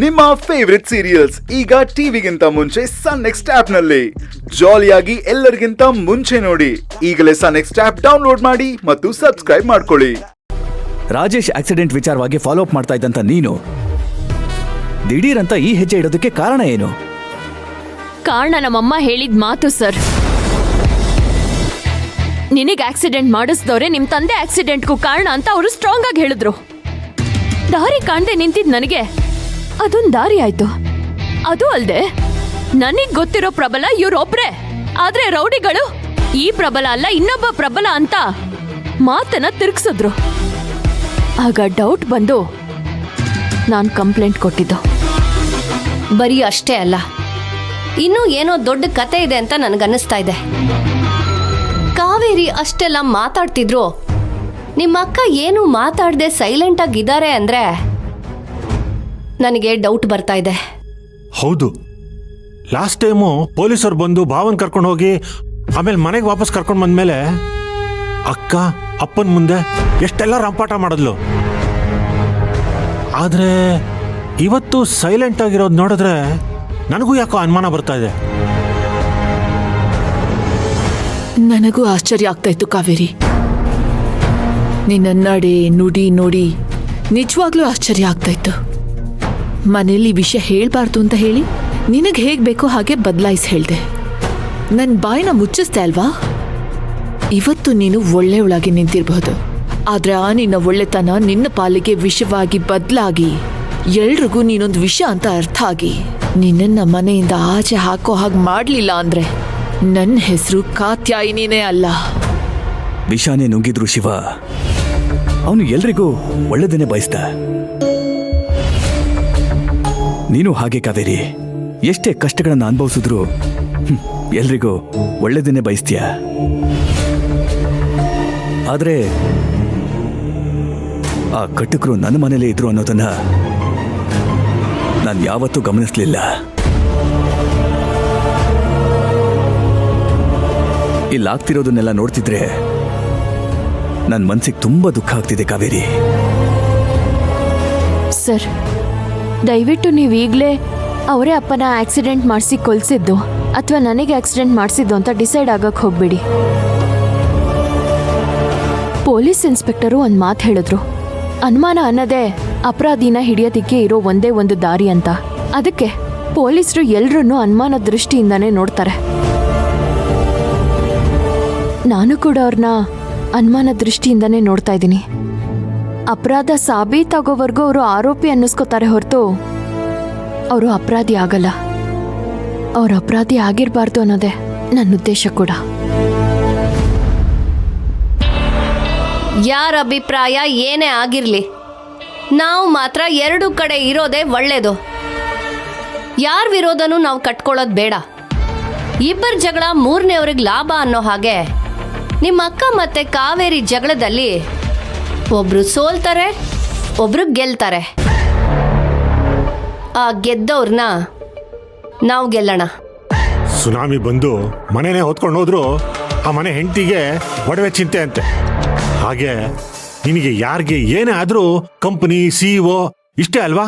ನಿಮ್ಮ favourite serials ಈಗ ಟಿವಿಗಿಂತ ಮುಂಚೆ ಸನ್ ನೆಕ್ಸ್ಟ್ ಆಪ್ ನಲ್ಲಿ ಜಾಲಿಯಾಗಿ ಎಲ್ಲರಿಗಿಂತ ಮುಂಚೆ ನೋಡಿ. ಈಗಲೇ ಸನ್ ನೆಕ್ಸ್ಟ್ ಆಪ್ ಡೌನ್ಲೋಡ್ ಮಾಡಿ ಮತ್ತು ಸಬ್ಸ್ಕ್ರೈಬ್ ಮಾಡ್ಕೊಳ್ಳಿ. ರಾಜೇಶ್ ಆಕ್ಸಿಡೆಂಟ್ ವಿಚಾರವಾಗಿ ಫಾಲೋ ಅಪ್ ಮಾಡ್ತಾ ಇದ್ದಂತ ನೀನು ದಿಢೀರಂತ ಈ ಹೆಜ್ಜೆ ಇಡೋದಕ್ಕೆ ಕಾರಣ ಏನು? ಕಾರಣ ನಮ್ಮಮ್ಮ ಹೇಳಿದ ಮಾತು ಸರ್. ನಿನಗೆ ಆಕ್ಸಿಡೆಂಟ್ ಮಾಡಿಸ್ದವ್ರೆ ನಿಮ್ ತಂದೆ ಆಕ್ಸಿಡೆಂಟ್ಗೂ ಕಾರಣ ಅಂತ ಅವರು ಸ್ಟ್ರಾಂಗ್ ಆಗಿ ಹೇಳಿದ್ರು. ದಾರಿ ಕಾಣದೆ ನಿಂತಿದ್ ನನಗೆ ಅದೊಂದು ದಾರಿ ಆಯ್ತು. ಅದು ಅಲ್ದೆ ನನಗ್ ಗೊತ್ತಿರೋ ಪ್ರಬಲ ಇವ್ರೊಬ್ರೆ. ಆದ್ರೆ ರೌಡಿಗಳು ಈ ಪ್ರಬಲ ಅಲ್ಲ ಇನ್ನೊಬ್ಬ ಪ್ರಬಲ ಅಂತ ಮಾತನ್ನ ತಿರ್ಗ್ಸಿದ್ರು. ಆಗ ಡೌಟ್ ಬಂದು ನಾನ್ ಕಂಪ್ಲೇಂಟ್ ಕೊಟ್ಟಿದ್ದು. ಬರೀ ಅಷ್ಟೇ ಅಲ್ಲ, ಇನ್ನೂ ಏನೋ ದೊಡ್ಡ ಕತೆ ಇದೆ ಅಂತ ನನಗನ್ನಿಸ್ತಾ ಇದೆ. ಕಾವೇರಿ ಅಷ್ಟೆಲ್ಲ ಮಾತಾಡ್ತಿದ್ರು, ನಿಮ್ಮ ಅಕ್ಕ ಏನು ಮಾತಾಡದೆ ಸೈಲೆಂಟ್ ಆಗಿದ್ದಾರೆ ಅಂದ್ರೆ ನನಗೆ ಡೌಟ್ ಬರ್ತಾ ಇದೆ. ಹೌದು, ಲಾಸ್ಟ್ ಟೈಮು ಪೊಲೀಸರು ಬಂದು ಭಾವನ್ ಕರ್ಕೊಂಡು ಹೋಗಿ ಆಮೇಲೆ ಮನೆಗೆ ವಾಪಸ್ ಕರ್ಕೊಂಡು ಬಂದ್ಮೇಲೆ ಅಕ್ಕ ಅಪ್ಪನ ಮುಂದೆ ಎಷ್ಟೆಲ್ಲ ರಂಪಾಟ ಮಾಡಿದ್ಲು. ಆದ್ರೆ ಇವತ್ತು ಸೈಲೆಂಟ್ ಆಗಿರೋದು ನೋಡಿದ್ರೆ ನನಗೂ ಯಾಕೋ ಅನುಮಾನ ಬರ್ತಾ ಇದೆ. ನನಗೂ ಆಶ್ಚರ್ಯ ಆಗ್ತಾ ಇತ್ತು ಕಾವೇರಿ. ನಿನ್ನ ನಡೆ ನುಡಿ ನೋಡಿ ನಿಜವಾಗ್ಲೂ ಆಶ್ಚರ್ಯ ಆಗ್ತಾ ಇತ್ತು. ಮನೇಲಿ ವಿಷಯ ಹೇಳ್ಬಾರ್ದು ಅಂತ ಹೇಳಿ ನಿನಗೆ ಹೇಗೆ ಬೇಕೋ ಹಾಗೆ ಬದಲಾಯಿಸಿ ಹೇಳ್ದೆ. ನನ್ನ ಬಾಯಿನ ಮುಚ್ಚಿಸ್ದೆ ಅಲ್ವಾ? ಇವತ್ತು ನೀನು ಒಳ್ಳೆಯವಳಾಗಿ ನಿಂತಿರಬಹುದು, ಆದ್ರೆ ಆ ನಿನ್ನ ಒಳ್ಳೆತನ ನಿನ್ನ ಪಾಲಿಗೆ ವಿಷವಾಗಿ ಬದಲಾಗಿ ಎಲ್ರಿಗೂ ನೀನೊಂದು ವಿಷ ಅಂತ ಅರ್ಥ ಆಗಿ ನಿನ್ನನ್ನ ಮನೆಯಿಂದ ಆಚೆ ಹಾಕೋ ಹಾಗೆ ಮಾಡಲಿಲ್ಲ ಅಂದ್ರೆ ನನ್ನ ಹೆಸರು ಕಾತ್ಯಾಯಿನಿನೇ ಅಲ್ಲ. ವಿಷಾನೇ ನುಂಗಿದ್ರು ಶಿವ ಅವನು ಎಲ್ರಿಗೂ ಒಳ್ಳೆದನ್ನೇ ಬಯಸ್ದ. ನೀನು ಹಾಗೆ ಕಾವೇರಿ, ಎಷ್ಟೇ ಕಷ್ಟಗಳನ್ನ ಅನುಭವಿಸಿದ್ರು ಎಲ್ರಿಗೂ ಒಳ್ಳೆದನ್ನೇ ಬಯಸ್ತೀಯ. ಆದ್ರೆ ಆ ಕಟುಕರು ನನ್ನ ಮನೇಲೇ ಇದ್ರು ಅನ್ನೋದನ್ನ ನಾನು ಯಾವತ್ತೂ ಗಮನಿಸ್ಲಿಲ್ಲ. ಇಲ್ಲಾಗ್ತಿರೋದನ್ನೆಲ್ಲ ನೋಡ್ತಿದ್ರೆ ನನ್ನ ಮನ್ಸಿಗೆ ತುಂಬಾ ದುಃಖ ಆಗ್ತಿದೆ ಕಾವೇರಿ. ಸರ್, ದಯವಿಟ್ಟು ನೀವು ಈಗಲೇ ಅವರೇ ಅಪ್ಪನ ಆಕ್ಸಿಡೆಂಟ್ ಮಾಡಿಸಿ ಕೊಲ್ಸಿದ್ದು ಅಥವಾ ನನಗೆ ಆಕ್ಸಿಡೆಂಟ್ ಮಾಡಿಸಿದ್ದು ಅಂತ ಡಿಸೈಡ್ ಆಗಕ್ಕೆ ಹೋಗ್ಬೇಡಿ. ಪೊಲೀಸ್ ಇನ್ಸ್ಪೆಕ್ಟರು ಒಂದು ಮಾತು ಹೇಳಿದ್ರು, ಅನುಮಾನ ಅನ್ನೋದೇ ಅಪರಾಧಿನ ಹಿಡಿಯೋದಿಕ್ಕೆ ಇರೋ ಒಂದೇ ಒಂದು ದಾರಿ ಅಂತ. ಅದಕ್ಕೆ ಪೊಲೀಸರು ಎಲ್ರನ್ನೂ ಅನುಮಾನ ದೃಷ್ಟಿಯಿಂದಾನೇ ನೋಡ್ತಾರೆ. ನಾನು ಕೂಡ ಅವ್ರನ್ನ ಅನುಮಾನ ದೃಷ್ಟಿಯಿಂದಾನೇ ನೋಡ್ತಾ ಇದ್ದೀನಿ. ಅಪರಾಧ ಸಾಬೀತಾಗೋವರೆಗೂ ಅವರು ಆರೋಪಿ ಅನ್ನಿಸ್ಕೋತಾರೆ ಹೊರತು ಅವರು ಅಪರಾಧಿ ಆಗಲ್ಲ. ಅವ್ರ ಅಪರಾಧಿ ಆಗಿರಬಾರ್ದು ಅನ್ನೋದೇ ನನ್ನ ಉದ್ದೇಶ ಕೂಡ. ಯಾರ ಅಭಿಪ್ರಾಯ ಏನೇ ಆಗಿರ್ಲಿ, ನಾವು ಮಾತ್ರ ಎರಡು ಕಡೆ ಇರೋದೇ ಒಳ್ಳೇದು. ಯಾರ ವಿರೋಧನೂ ನಾವು ಕಟ್ಕೊಳ್ಳೋದು ಬೇಡ. ಇಬ್ಬರ ಜಗಳ ಮೂರನೇವ್ರಿಗೆ ಲಾಭ ಅನ್ನೋ ಹಾಗೆ ನಿಮ್ಮ ಅಕ್ಕ ಮತ್ತೆ ಕಾವೇರಿ ಜಗಳದಲ್ಲಿ ಒಬ್ರು ಸೋಲ್ತಾರೆ, ಒಬ್ರು ಗೆಲ್ತಾರೆ. ಆ ಗೆದ್ದವ್ರನ್ನ ನಾವು ಗೆಲ್ಲೋಣ. ಸುನಾಮಿ ಬಂದು ಮನೆನೇ ಹೊತ್ಕೊಂಡು ಹೋದ್ರು ಆ ಮನೆ ಹೆಂಡತಿಗೆ ಒಡವೆ ಚಿಂತೆ ಅಂತೆ. ಹಾಗೆ ನಿನಗೆ ಯಾರಿಗೆ ಏನೇ ಆದ್ರೂ ಕಂಪನಿ CEO ಇಷ್ಟೇ ಅಲ್ವಾ?